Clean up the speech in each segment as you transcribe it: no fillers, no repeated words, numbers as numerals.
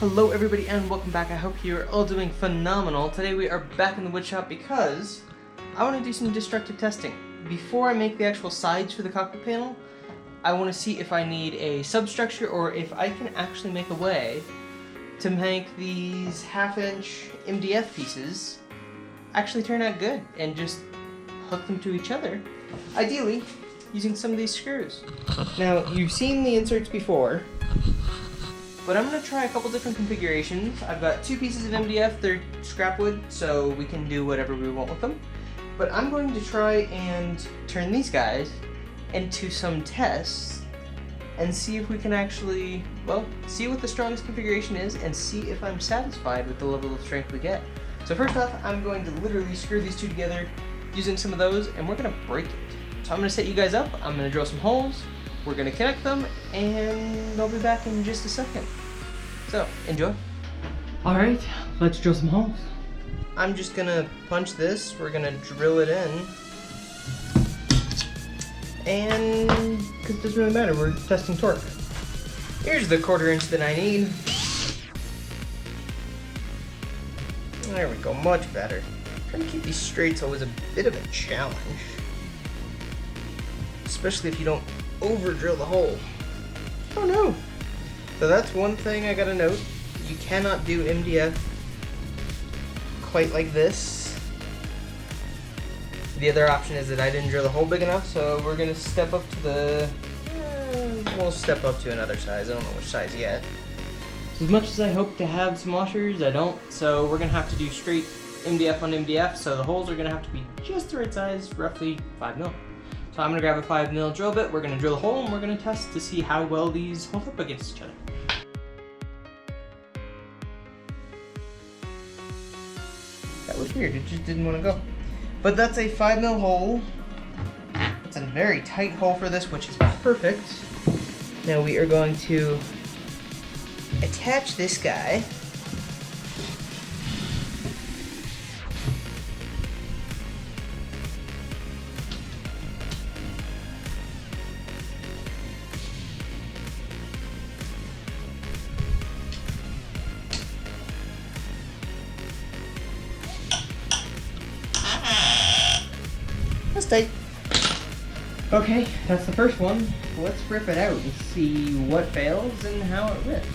Hello everybody and welcome back. I hope you're all doing phenomenal. Today we are back in the wood shop because I want to do some destructive testing. Before I make the actual sides for the cockpit panel, I want to see if I need a substructure or if I can actually make a way to make these half-inch MDF pieces actually turn out good and just hook them to each other. Ideally, using some of these screws. Now, you've seen the inserts before, but I'm going to try a couple different configurations. I've got two pieces of MDF, they're scrap wood, so we can do whatever we want with them. But I'm going to try and turn these guys into some tests and see if we can actually, well, see what the strongest configuration is and see if I'm satisfied with the level of strength we get. So first off, I'm going to literally screw these two together using some of those, and we're going to break it. So I'm going to set you guys up, I'm going to drill some holes, we're going to connect them, and I'll be back in just a second. So, enjoy. Alright, let's drill some holes. I'm just going to punch this, we're going to drill it in. And, because it doesn't really matter, we're testing torque. Here's the 1/4 inch that I need. There we go, much better. Trying to keep these straight's always a bit of a challenge. Especially if you don't over drill the hole. Oh no! So that's one thing I gotta note. You cannot do MDF quite like this. The other option is that I didn't drill the hole big enough, so we're gonna step up to the... we'll step up to another size. I don't know which size yet. As much as I hope to have some washers, I don't, so we're gonna have to do straight MDF on MDF, so the holes are gonna have to be just the right size, roughly 5 mil. So I'm gonna grab a 5 mil drill bit, we're gonna drill a hole, and we're gonna test to see how well these hold up against each other. That was weird, it just didn't want to go. But that's a 5 mil hole. It's a very tight hole for this, which is perfect. Now we are going to attach this guy. That's tight. Okay, that's the first one. Let's rip it out and see what fails and how it rips.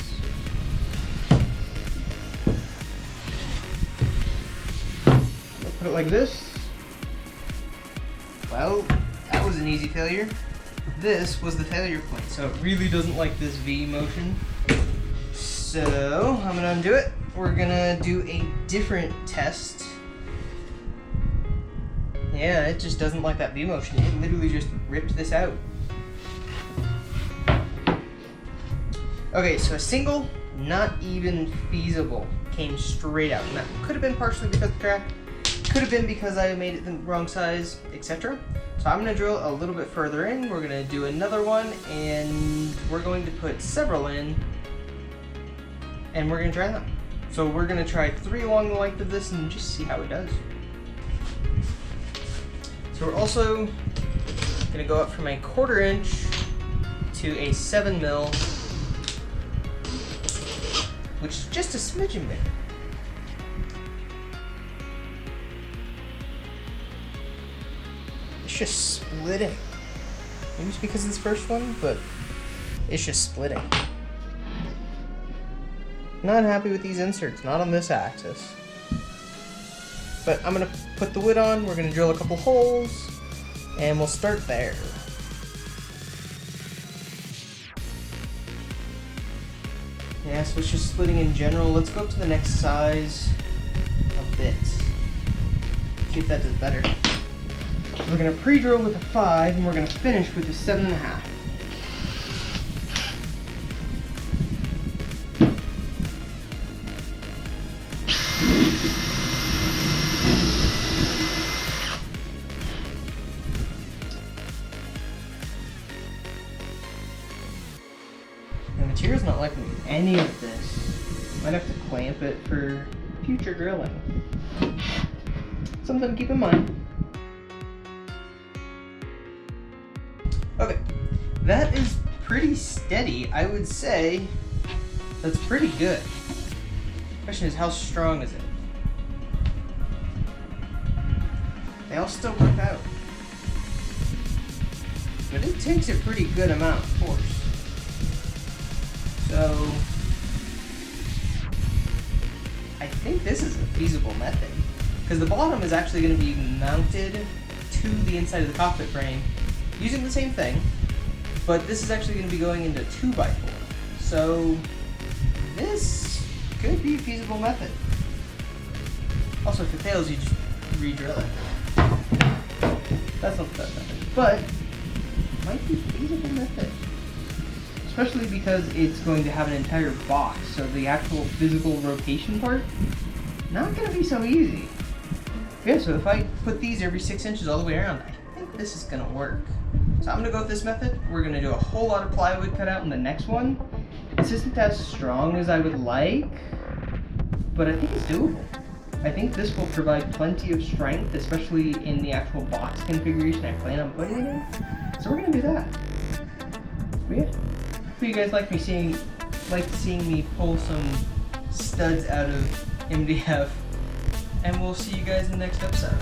We'll put it like this. Well, that was an easy failure. This was the failure point, so it really doesn't like this V motion. So, I'm gonna undo it. We're gonna do a different test. Yeah, it just doesn't like that V motion. It literally just ripped this out. Okay, so a single, not even feasible, came straight out. And that could have been partially because of the crack, could have been because I made it the wrong size, etc. So I'm going to drill a little bit further in. We're going to do another one, and we're going to put several in, and we're going to try them. So we're going to try 3 along the length of this and just see how it does. So we're also going to go up from a 1/4 inch to a 7 mil, which is just a smidgen bigger. It's just splitting. Maybe it's because of this first one, but it's just splitting. Not happy with these inserts, not on this axis. But I'm going to put the wood on, we're going to drill a couple holes, and we'll start there. Yeah, so it's just splitting in general. Let's go up to the next size a bit. See if that does better. We're going to pre-drill with a 5, and we're going to finish with a 7.5. The material's not liking any of this. Might have to clamp it for future drilling. Something to keep in mind. Okay, that is pretty steady. I would say that's pretty good. Question is, how strong is it? They all still work out. But it takes a pretty good amount of force. So, I think this is a feasible method. Because the bottom is actually going to be mounted to the inside of the cockpit frame using the same thing, but this is actually going to be going into 2x4. So, this could be a feasible method. Also, if it fails, you just re-drill it. That's not the best method, but it might be a feasible method. Especially because it's going to have an entire box, so the actual physical rotation part, not going to be so easy. Yeah, so if I put these every 6 inches all the way around, I think this is going to work. So I'm going to go with this method. We're going to do a whole lot of plywood cut out in the next one. This isn't as strong as I would like, but I think it's doable. I think this will provide plenty of strength, especially in the actual box configuration I plan on putting it in. So we're going to do that. But yeah, hope you guys like seeing me pull some studs out of MDF, and we'll see you guys in the next episode.